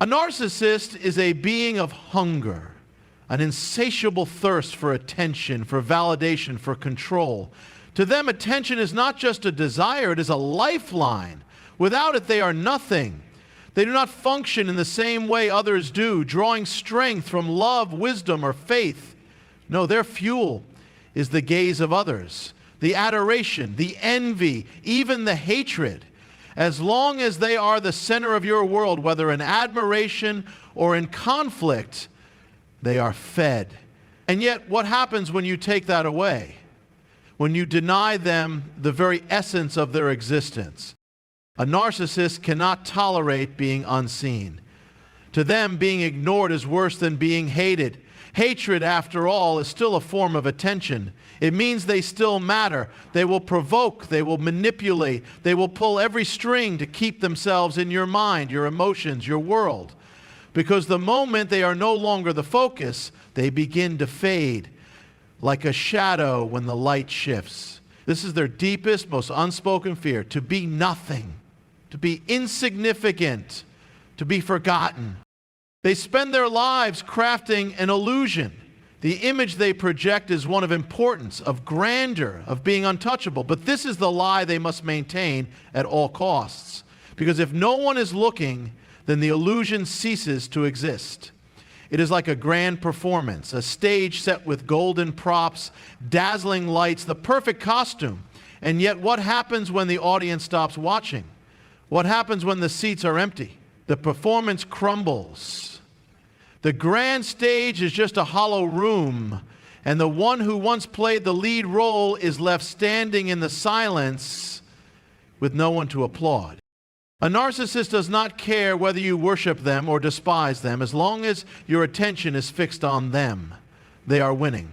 A narcissist is a being of hunger, an insatiable thirst for attention, for validation, for control. To them, attention is not just a desire, it is a lifeline. Without it, they are nothing. They do not function in the same way others do, drawing strength from love, wisdom, or faith. No, their fuel is the gaze of others, the adoration, the envy, even the hatred. As long as they are the center of your world, whether in admiration or in conflict, they are fed. And yet, what happens when you take that away? When you deny them the very essence of their existence? A narcissist cannot tolerate being unseen. To them, being ignored is worse than being hated. Hatred, after all, is still a form of attention. It means they still matter. They will provoke, they will manipulate, they will pull every string to keep themselves in your mind, your emotions, your world. Because the moment they are no longer the focus, they begin to fade, like a shadow when the light shifts. This is their deepest, most unspoken fear, to be nothing, to be insignificant, to be forgotten. They spend their lives crafting an illusion. The image they project is one of importance, of grandeur, of being untouchable. But this is the lie they must maintain at all costs. Because if no one is looking, then the illusion ceases to exist. It is like a grand performance, a stage set with golden props, dazzling lights, the perfect costume. And yet what happens when the audience stops watching? What happens when the seats are empty? The performance crumbles. The grand stage is just a hollow room, and the one who once played the lead role is left standing in the silence with no one to applaud. A narcissist does not care whether you worship them or despise them, as long as your attention is fixed on them. They are winning.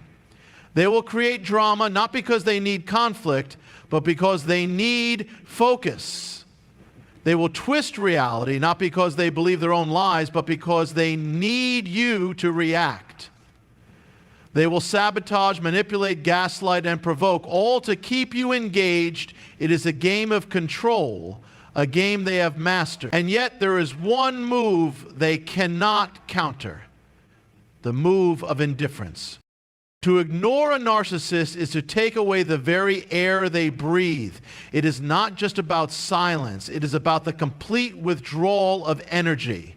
They will create drama not because they need conflict, but because they need focus. They will twist reality not because they believe their own lies, but because they need you to react. They will sabotage, manipulate, gaslight, and provoke, all to keep you engaged. It is a game of control, a game they have mastered. And yet there is one move they cannot counter: the move of indifference. To ignore a narcissist is to take away the very air they breathe. It is not just about silence. It is about the complete withdrawal of energy.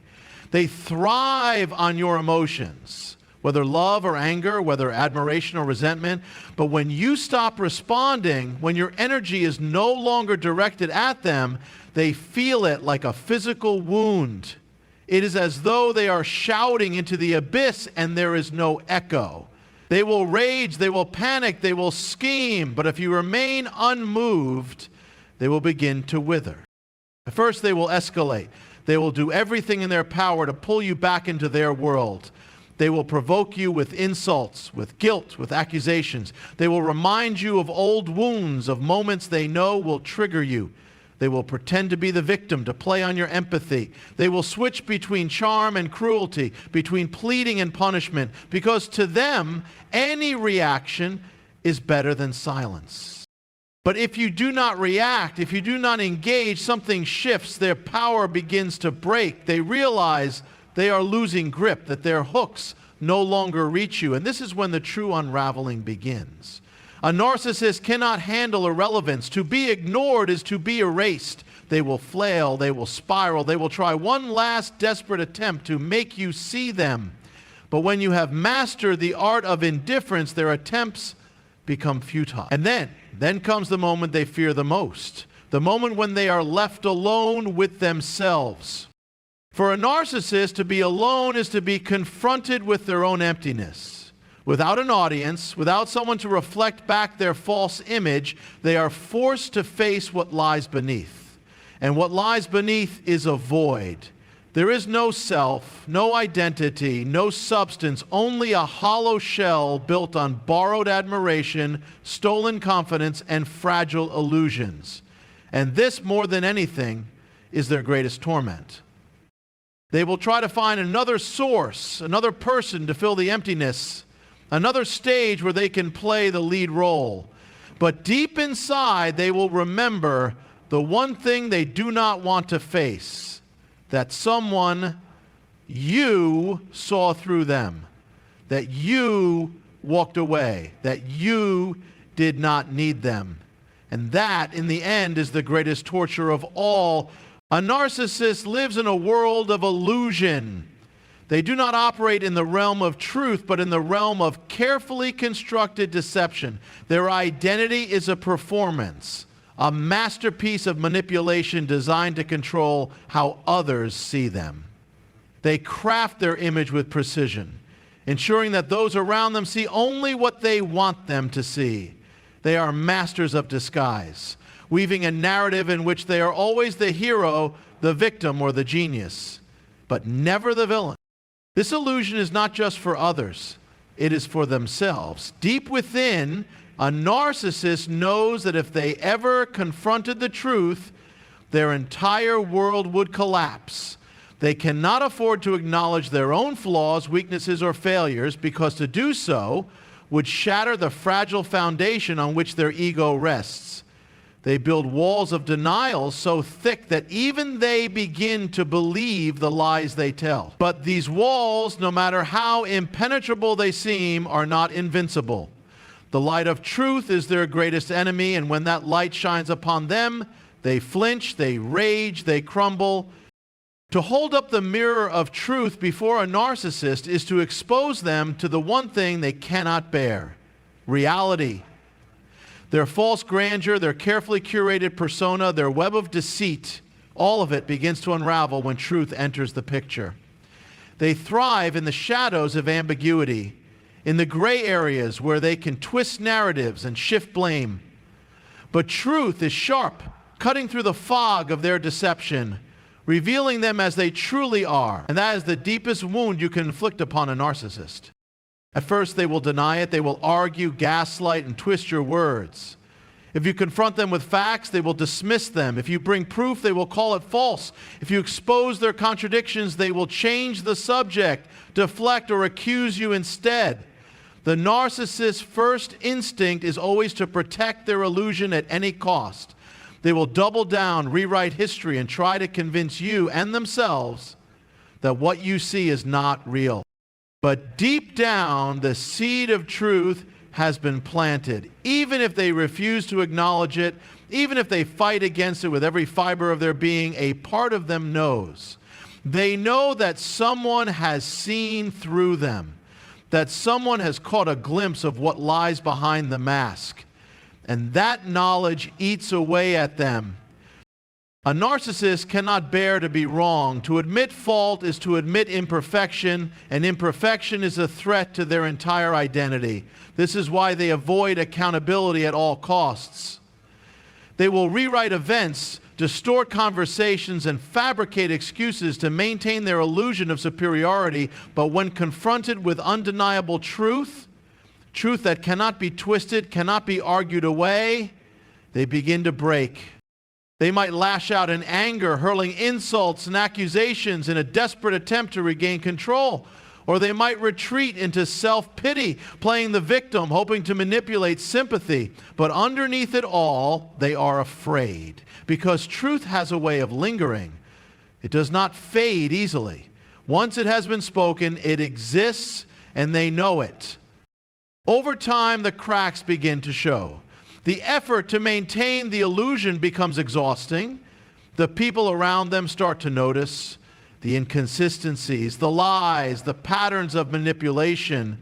They thrive on your emotions, whether love or anger, whether admiration or resentment. But when you stop responding, when your energy is no longer directed at them, they feel it like a physical wound. It is as though they are shouting into the abyss and there is no echo. They will rage, they will panic, they will scheme, but if you remain unmoved, they will begin to wither. At first, they will escalate. They will do everything in their power to pull you back into their world. They will provoke you with insults, with guilt, with accusations. They will remind you of old wounds, of moments they know will trigger you. They will pretend to be the victim, to play on your empathy. They will switch between charm and cruelty, between pleading and punishment, because to them, any reaction is better than silence. But if you do not react, if you do not engage, something shifts. Their power begins to break. They realize they are losing grip, that their hooks no longer reach you. And this is when the true unraveling begins. A narcissist cannot handle irrelevance. To be ignored is to be erased. They will flail, they will spiral, they will try one last desperate attempt to make you see them. But when you have mastered the art of indifference, their attempts become futile. And then comes the moment they fear the most, the moment when they are left alone with themselves. For a narcissist, to be alone is to be confronted with their own emptiness. Without an audience, without someone to reflect back their false image, they are forced to face what lies beneath. And what lies beneath is a void. There is no self, no identity, no substance, only a hollow shell built on borrowed admiration, stolen confidence, and fragile illusions. And this, more than anything, is their greatest torment. They will try to find another source, another person to fill the emptiness, another stage where they can play the lead role. But deep inside, they will remember the one thing they do not want to face, that someone you saw through them, that you walked away, that you did not need them. And that, in the end, is the greatest torture of all. A narcissist lives in a world of illusion. They do not operate in the realm of truth, but in the realm of carefully constructed deception. Their identity is a performance, a masterpiece of manipulation designed to control how others see them. They craft their image with precision, ensuring that those around them see only what they want them to see. They are masters of disguise, weaving a narrative in which they are always the hero, the victim, or the genius, but never the villain. This illusion is not just for others, it is for themselves. Deep within, a narcissist knows that if they ever confronted the truth, their entire world would collapse. They cannot afford to acknowledge their own flaws, weaknesses, or failures, because to do so would shatter the fragile foundation on which their ego rests. They build walls of denial so thick that even they begin to believe the lies they tell. But these walls, no matter how impenetrable they seem, are not invincible. The light of truth is their greatest enemy, and when that light shines upon them, they flinch, they rage, they crumble. To hold up the mirror of truth before a narcissist is to expose them to the one thing they cannot bear: reality. Their false grandeur, their carefully curated persona, their web of deceit, all of it begins to unravel when truth enters the picture. They thrive in the shadows of ambiguity, in the gray areas where they can twist narratives and shift blame. But truth is sharp, cutting through the fog of their deception, revealing them as they truly are. And that is the deepest wound you can inflict upon a narcissist. At first, they will deny it. They will argue, gaslight, and twist your words. If you confront them with facts, they will dismiss them. If you bring proof, they will call it false. If you expose their contradictions, they will change the subject, deflect, or accuse you instead. The narcissist's first instinct is always to protect their illusion at any cost. They will double down, rewrite history, and try to convince you and themselves that what you see is not real. But deep down, the seed of truth has been planted. Even if they refuse to acknowledge it, even if they fight against it with every fiber of their being, a part of them knows. They know that someone has seen through them, that someone has caught a glimpse of what lies behind the mask. And that knowledge eats away at them. A narcissist cannot bear to be wrong. To admit fault is to admit imperfection, and imperfection is a threat to their entire identity. This is why they avoid accountability at all costs. They will rewrite events, distort conversations, and fabricate excuses to maintain their illusion of superiority, but when confronted with undeniable truth, truth that cannot be twisted, cannot be argued away, they begin to break. They might lash out in anger, hurling insults and accusations in a desperate attempt to regain control. Or they might retreat into self-pity, playing the victim, hoping to manipulate sympathy. But underneath it all, they are afraid, because truth has a way of lingering. It does not fade easily. Once it has been spoken, it exists, and they know it. Over time, the cracks begin to show. The effort to maintain the illusion becomes exhausting. The people around them start to notice the inconsistencies, the lies, the patterns of manipulation.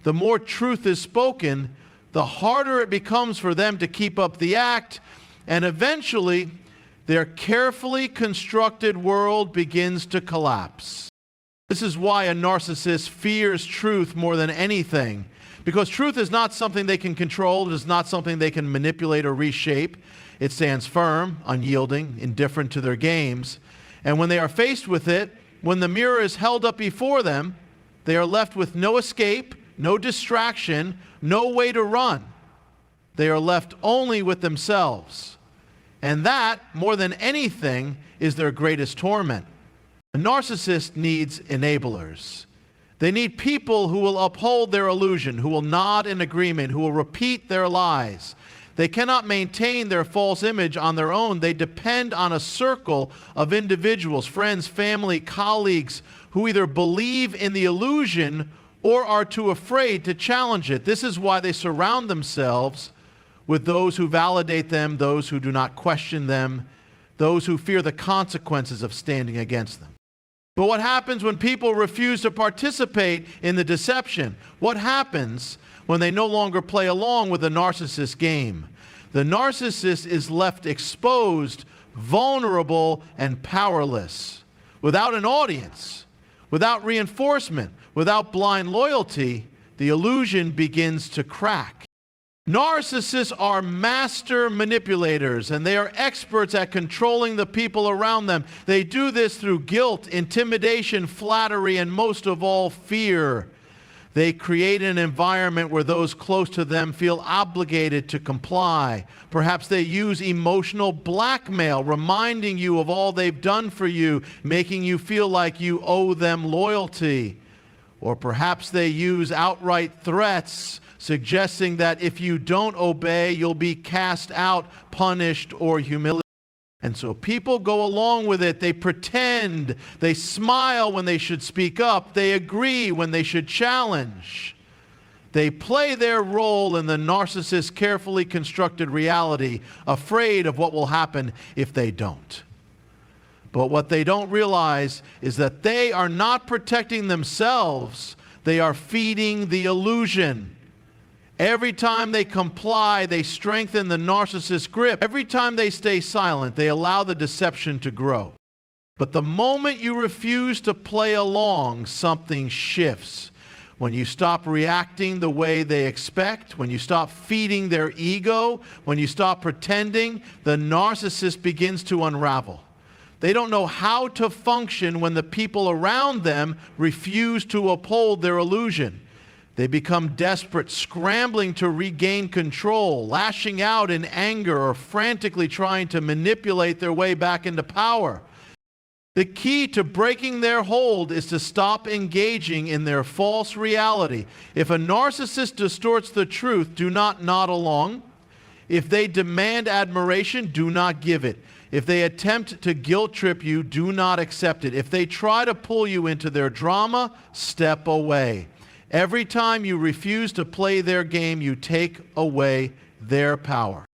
The more truth is spoken, the harder it becomes for them to keep up the act, and eventually their carefully constructed world begins to collapse. This is why a narcissist fears truth more than anything. Because truth is not something they can control. It is not something they can manipulate or reshape. It stands firm, unyielding, indifferent to their games. And when they are faced with it, when the mirror is held up before them, they are left with no escape, no distraction, no way to run. They are left only with themselves. And that, more than anything, is their greatest torment. A narcissist needs enablers. They need people who will uphold their illusion, who will nod in agreement, who will repeat their lies. They cannot maintain their false image on their own. They depend on a circle of individuals, friends, family, colleagues, who either believe in the illusion or are too afraid to challenge it. This is why they surround themselves with those who validate them, those who do not question them, those who fear the consequences of standing against them. But what happens when people refuse to participate in the deception? What happens when they no longer play along with the narcissist game? The narcissist is left exposed, vulnerable, and powerless. Without an audience, without reinforcement, without blind loyalty, the illusion begins to crack. Narcissists are master manipulators, and they are experts at controlling the people around them. They do this through guilt, intimidation, flattery, and most of all, fear. They create an environment where those close to them feel obligated to comply. Perhaps they use emotional blackmail, reminding you of all they've done for you, making you feel like you owe them loyalty. Or perhaps they use outright threats, suggesting that if you don't obey, you'll be cast out, punished, or humiliated. And so people go along with it. They pretend. They smile when they should speak up. They agree when they should challenge. They play their role in the narcissist's carefully constructed reality, afraid of what will happen if they don't. But what they don't realize is that they are not protecting themselves. They are feeding the illusion. Every time they comply, they strengthen the narcissist's grip. Every time they stay silent, they allow the deception to grow. But the moment you refuse to play along, something shifts. When you stop reacting the way they expect, when you stop feeding their ego, when you stop pretending, the narcissist begins to unravel. They don't know how to function when the people around them refuse to uphold their illusion. They become desperate, scrambling to regain control, lashing out in anger or frantically trying to manipulate their way back into power. The key to breaking their hold is to stop engaging in their false reality. If a narcissist distorts the truth, do not nod along. If they demand admiration, do not give it. If they attempt to guilt trip you, do not accept it. If they try to pull you into their drama, step away. Every time you refuse to play their game, you take away their power.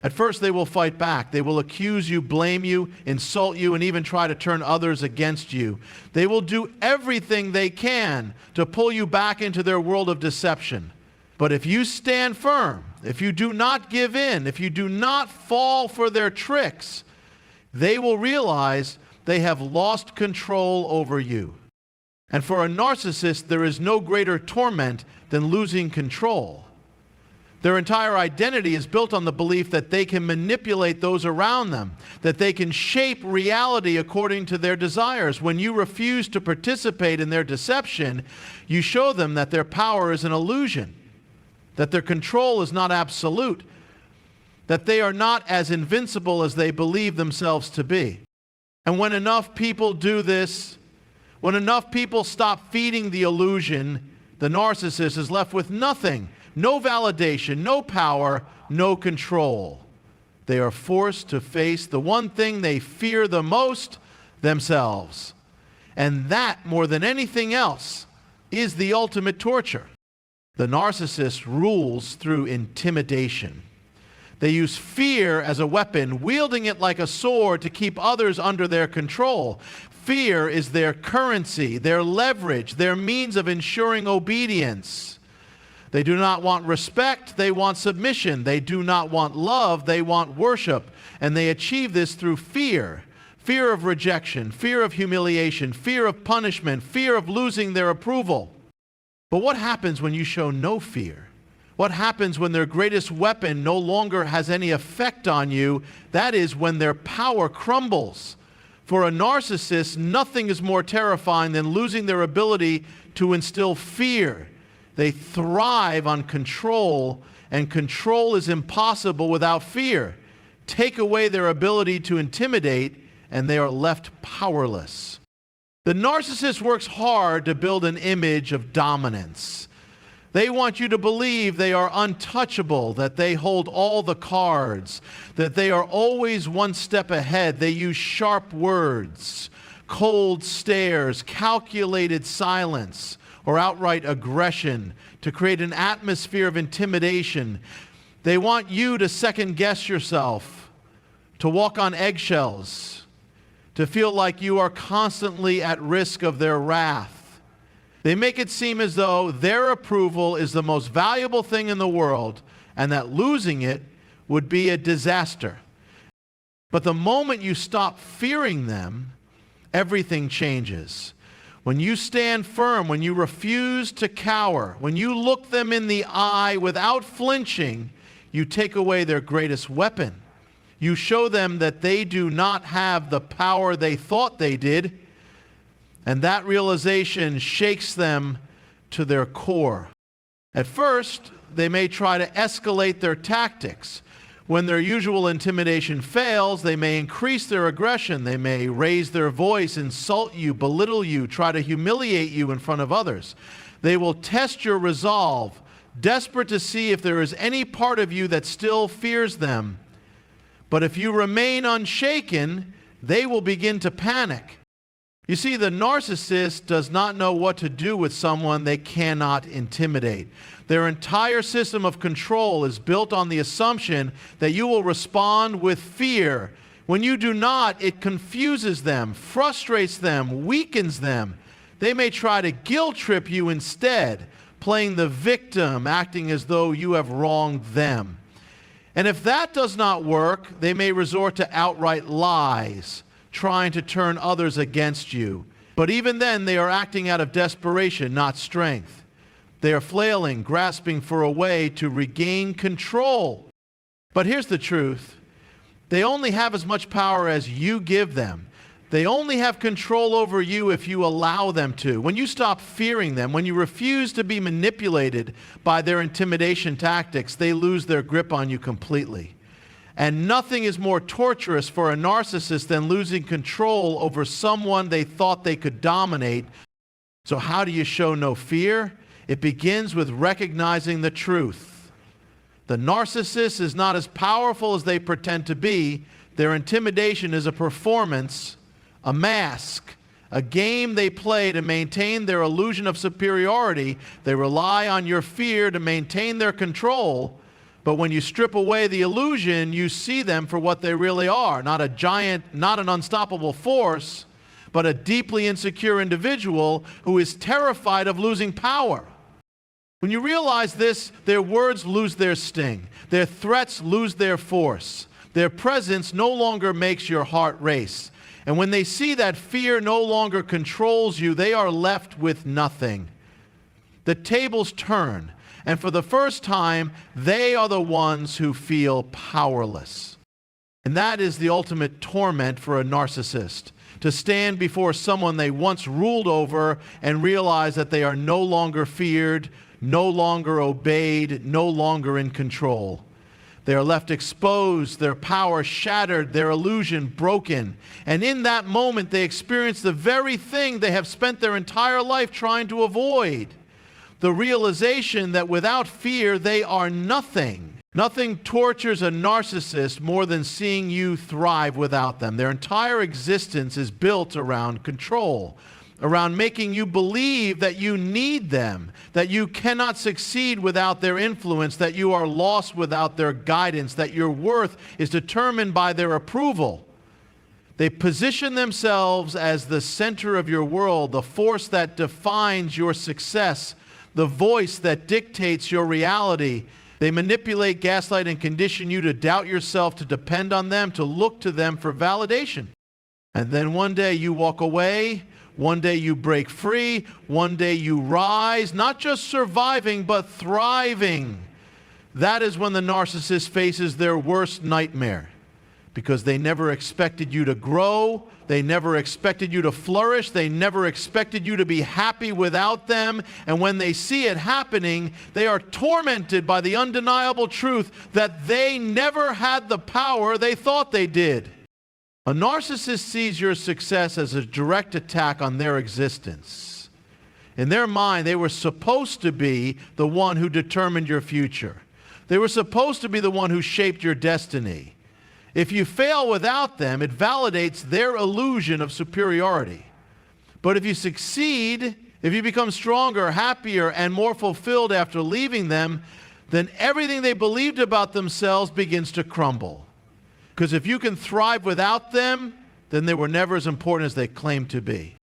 At first, they will fight back. They will accuse you, blame you, insult you, and even try to turn others against you. They will do everything they can to pull you back into their world of deception. But if you stand firm, if you do not give in, if you do not fall for their tricks, they will realize they have lost control over you. And for a narcissist, there is no greater torment than losing control. Their entire identity is built on the belief that they can manipulate those around them, that they can shape reality according to their desires. When you refuse to participate in their deception, you show them that their power is an illusion, that their control is not absolute, that they are not as invincible as they believe themselves to be. And when enough people do this, when enough people stop feeding the illusion, the narcissist is left with nothing, no validation, no power, no control. They are forced to face the one thing they fear the most, themselves. And that, more than anything else, is the ultimate torture. The narcissist rules through intimidation. They use fear as a weapon, wielding it like a sword to keep others under their control. Fear is their currency, their leverage, their means of ensuring obedience. They do not want respect, they want submission. They do not want love, they want worship. And they achieve this through fear. Fear of rejection, fear of humiliation, fear of punishment, fear of losing their approval. But what happens when you show no fear? What happens when their greatest weapon no longer has any effect on you? That is when their power crumbles. For a narcissist, nothing is more terrifying than losing their ability to instill fear. They thrive on control, and control is impossible without fear. Take away their ability to intimidate, and they are left powerless. The narcissist works hard to build an image of dominance. They want you to believe they are untouchable, that they hold all the cards, that they are always one step ahead. They use sharp words, cold stares, calculated silence, or outright aggression to create an atmosphere of intimidation. They want you to second-guess yourself, to walk on eggshells, to feel like you are constantly at risk of their wrath. They make it seem as though their approval is the most valuable thing in the world and that losing it would be a disaster. But the moment you stop fearing them, everything changes. When you stand firm, when you refuse to cower, when you look them in the eye without flinching, you take away their greatest weapon. You show them that they do not have the power they thought they did, and that realization shakes them to their core. At first, they may try to escalate their tactics. When their usual intimidation fails, they may increase their aggression. They may raise their voice, insult you, belittle you, try to humiliate you in front of others. They will test your resolve, desperate to see if there is any part of you that still fears them. But if you remain unshaken, they will begin to panic. You see, the narcissist does not know what to do with someone they cannot intimidate. Their entire system of control is built on the assumption that you will respond with fear. When you do not, it confuses them, frustrates them, weakens them. They may try to guilt trip you instead, playing the victim, acting as though you have wronged them. And if that does not work, they may resort to outright lies, trying to turn others against you. But even then, they are acting out of desperation, not strength. They are flailing, grasping for a way to regain control. But here's the truth. They only have as much power as you give them. They only have control over you if you allow them to. When you stop fearing them, when you refuse to be manipulated by their intimidation tactics, they lose their grip on you completely. And nothing is more torturous for a narcissist than losing control over someone they thought they could dominate. So how do you show no fear? It begins with recognizing the truth. The narcissist is not as powerful as they pretend to be. Their intimidation is a performance, a mask, a game they play to maintain their illusion of superiority. They rely on your fear to maintain their control. But when you strip away the illusion, you see them for what they really are. Not a giant, not an unstoppable force, but a deeply insecure individual who is terrified of losing power. When you realize this, their words lose their sting. Their threats lose their force. Their presence no longer makes your heart race. And when they see that fear no longer controls you, they are left with nothing. The tables turn. And for the first time, they are the ones who feel powerless. And that is the ultimate torment for a narcissist, to stand before someone they once ruled over and realize that they are no longer feared, no longer obeyed, no longer in control. They are left exposed, their power shattered, their illusion broken. And in that moment, they experience the very thing they have spent their entire life trying to avoid. The realization that without fear, they are nothing. Nothing tortures a narcissist more than seeing you thrive without them. Their entire existence is built around control, around making you believe that you need them, that you cannot succeed without their influence, that you are lost without their guidance, that your worth is determined by their approval. They position themselves as the center of your world, the force that defines your success, the voice that dictates your reality. They manipulate, gaslight, and condition you to doubt yourself, to depend on them, to look to them for validation. And then one day you walk away, one day you break free, one day you rise, not just surviving, but thriving. That is when the narcissist faces their worst nightmare, because they never expected you to grow. They never expected you to flourish. They never expected you to be happy without them. And when they see it happening, they are tormented by the undeniable truth that they never had the power they thought they did. A narcissist sees your success as a direct attack on their existence. In their mind, they were supposed to be the one who determined your future. They were supposed to be the one who shaped your destiny. If you fail without them, it validates their illusion of superiority. But if you succeed, if you become stronger, happier, and more fulfilled after leaving them, then everything they believed about themselves begins to crumble. Because if you can thrive without them, then they were never as important as they claimed to be.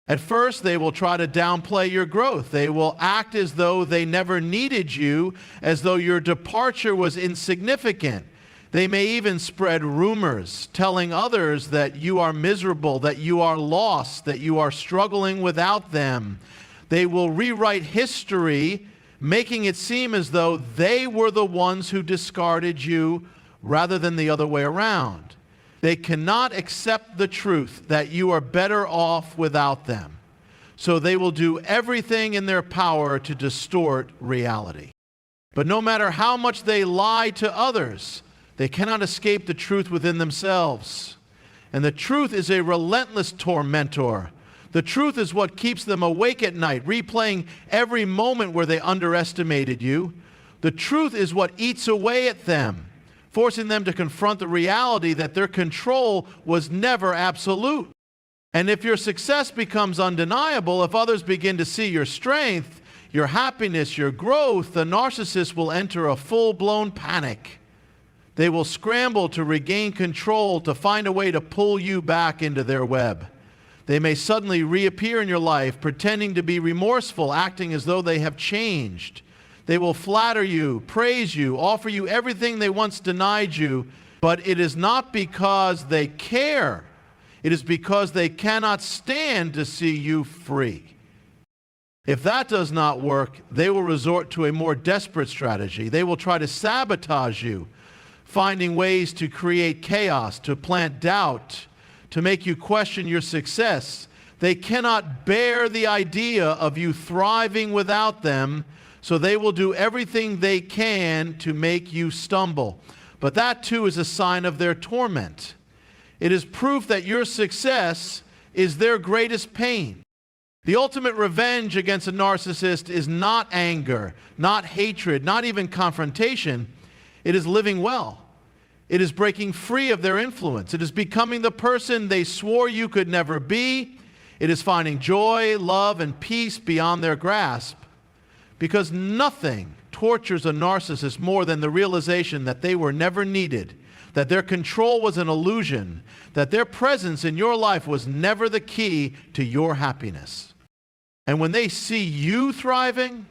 At first, they will try to downplay your growth. They will act as though they never needed you, as though your departure was insignificant. They may even spread rumors, telling others that you are miserable, that you are lost, that you are struggling without them. They will rewrite history, making it seem as though they were the ones who discarded you rather than the other way around. They cannot accept the truth that you are better off without them. So they will do everything in their power to distort reality. But no matter how much they lie to others, they cannot escape the truth within themselves. And the truth is a relentless tormentor. The truth is what keeps them awake at night, replaying every moment where they underestimated you. The truth is what eats away at them, forcing them to confront the reality that their control was never absolute. And if your success becomes undeniable, if others begin to see your strength, your happiness, your growth, the narcissist will enter a full-blown panic. They will scramble to regain control, to find a way to pull you back into their web. They may suddenly reappear in your life, pretending to be remorseful, acting as though they have changed. They will flatter you, praise you, offer you everything they once denied you, but it is not because they care. It is because they cannot stand to see you free. If that does not work, they will resort to a more desperate strategy. They will try to sabotage you, finding ways to create chaos, to plant doubt, to make you question your success. They cannot bear the idea of you thriving without them, so they will do everything they can to make you stumble. But that too is a sign of their torment. It is proof that your success is their greatest pain. The ultimate revenge against a narcissist is not anger, not hatred, not even confrontation. It is living well. It is breaking free of their influence. It is becoming the person they swore you could never be. It is finding joy, love, and peace beyond their grasp. Because nothing tortures a narcissist more than the realization that they were never needed, that their control was an illusion, that their presence in your life was never the key to your happiness. And when they see you thriving,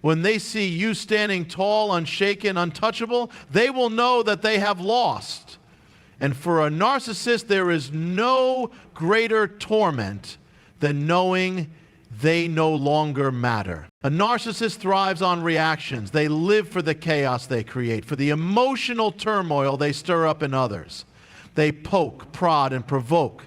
when they see you standing tall, unshaken, untouchable, they will know that they have lost. And for a narcissist, there is no greater torment than knowing they no longer matter. A narcissist thrives on reactions. They live for the chaos they create, for the emotional turmoil they stir up in others. They poke, prod, and provoke,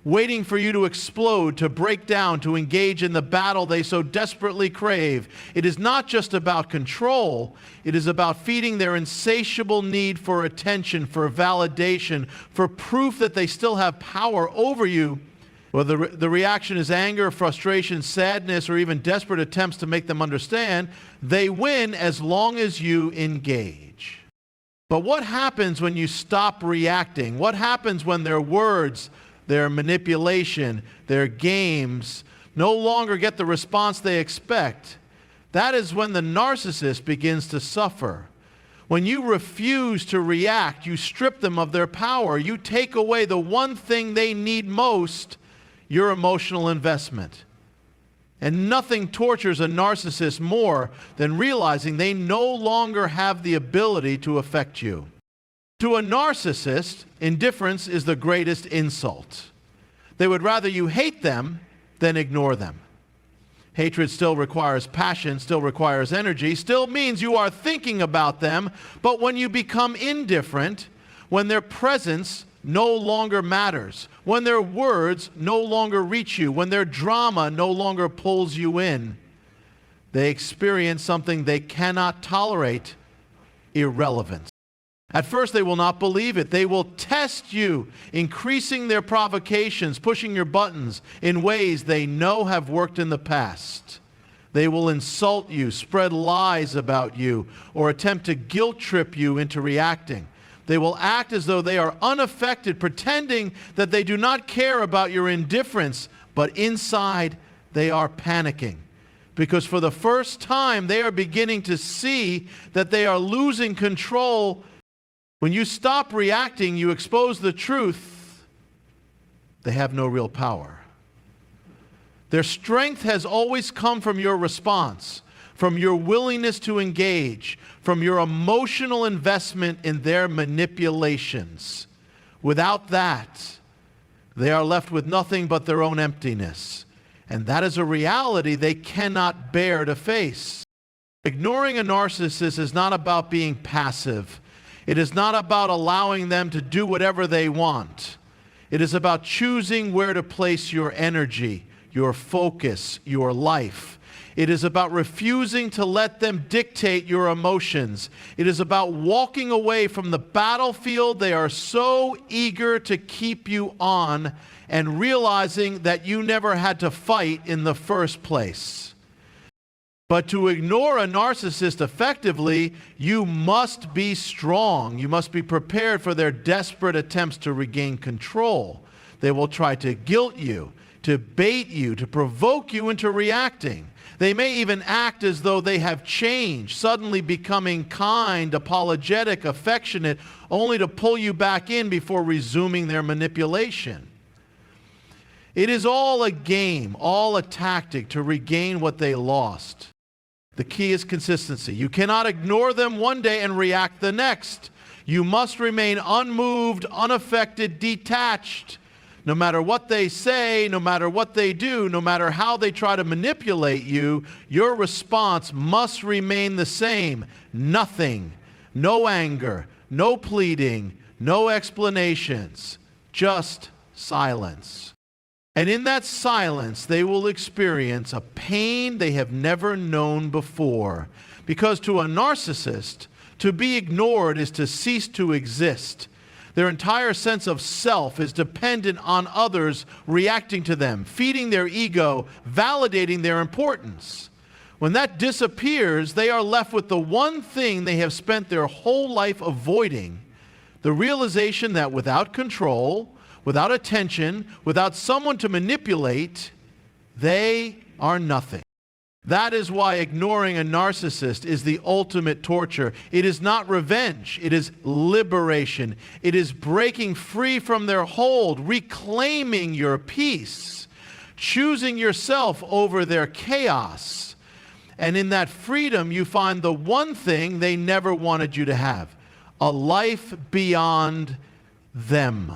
waiting for you to explode, to break down, to engage in the battle they so desperately crave. It is not just about control. It is about feeding their insatiable need for attention, for validation, for proof that they still have power over you. Whether the reaction is anger, frustration, sadness, or even desperate attempts to make them understand, they win as long as you engage. But what happens when you stop reacting? What happens when their words, their manipulation, their games no longer get the response they expect? That is when the narcissist begins to suffer. When you refuse to react, you strip them of their power. You take away the one thing they need most, your emotional investment. And nothing tortures a narcissist more than realizing they no longer have the ability to affect you. To a narcissist, indifference is the greatest insult. They would rather you hate them than ignore them. Hatred still requires passion, still requires energy, still means you are thinking about them, but when you become indifferent, when their presence no longer matters, when their words no longer reach you, when their drama no longer pulls you in, they experience something they cannot tolerate: irrelevance. At first, they will not believe it. They will test you, increasing their provocations, pushing your buttons in ways they know have worked in the past. They will insult you, spread lies about you, or attempt to guilt trip you into reacting. They will act as though they are unaffected, pretending that they do not care about your indifference, but inside they are panicking. Because for the first time, they are beginning to see that they are losing control. When you stop reacting, you expose the truth. They have no real power. Their strength has always come from your response, from your willingness to engage, from your emotional investment in their manipulations. Without that, they are left with nothing but their own emptiness. And that is a reality they cannot bear to face. Ignoring a narcissist is not about being passive. It is not about allowing them to do whatever they want. It is about choosing where to place your energy, your focus, your life. It is about refusing to let them dictate your emotions. It is about walking away from the battlefield they are so eager to keep you on and realizing that you never had to fight in the first place. But to ignore a narcissist effectively, you must be strong. You must be prepared for their desperate attempts to regain control. They will try to guilt you, to bait you, to provoke you into reacting. They may even act as though they have changed, suddenly becoming kind, apologetic, affectionate, only to pull you back in before resuming their manipulation. It is all a game, all a tactic to regain what they lost. The key is consistency. You cannot ignore them one day and react the next. You must remain unmoved, unaffected, detached. No matter what they say, no matter what they do, no matter how they try to manipulate you, your response must remain the same. Nothing. No anger, no pleading, no explanations, just silence. And in that silence, they will experience a pain they have never known before. Because to a narcissist, to be ignored is to cease to exist. Their entire sense of self is dependent on others reacting to them, feeding their ego, validating their importance. When that disappears, they are left with the one thing they have spent their whole life avoiding, the realization that without control, without attention, without someone to manipulate, they are nothing. That is why ignoring a narcissist is the ultimate torture. It is not revenge. It is liberation. It is breaking free from their hold, reclaiming your peace, choosing yourself over their chaos. And in that freedom, you find the one thing they never wanted you to have, a life beyond them.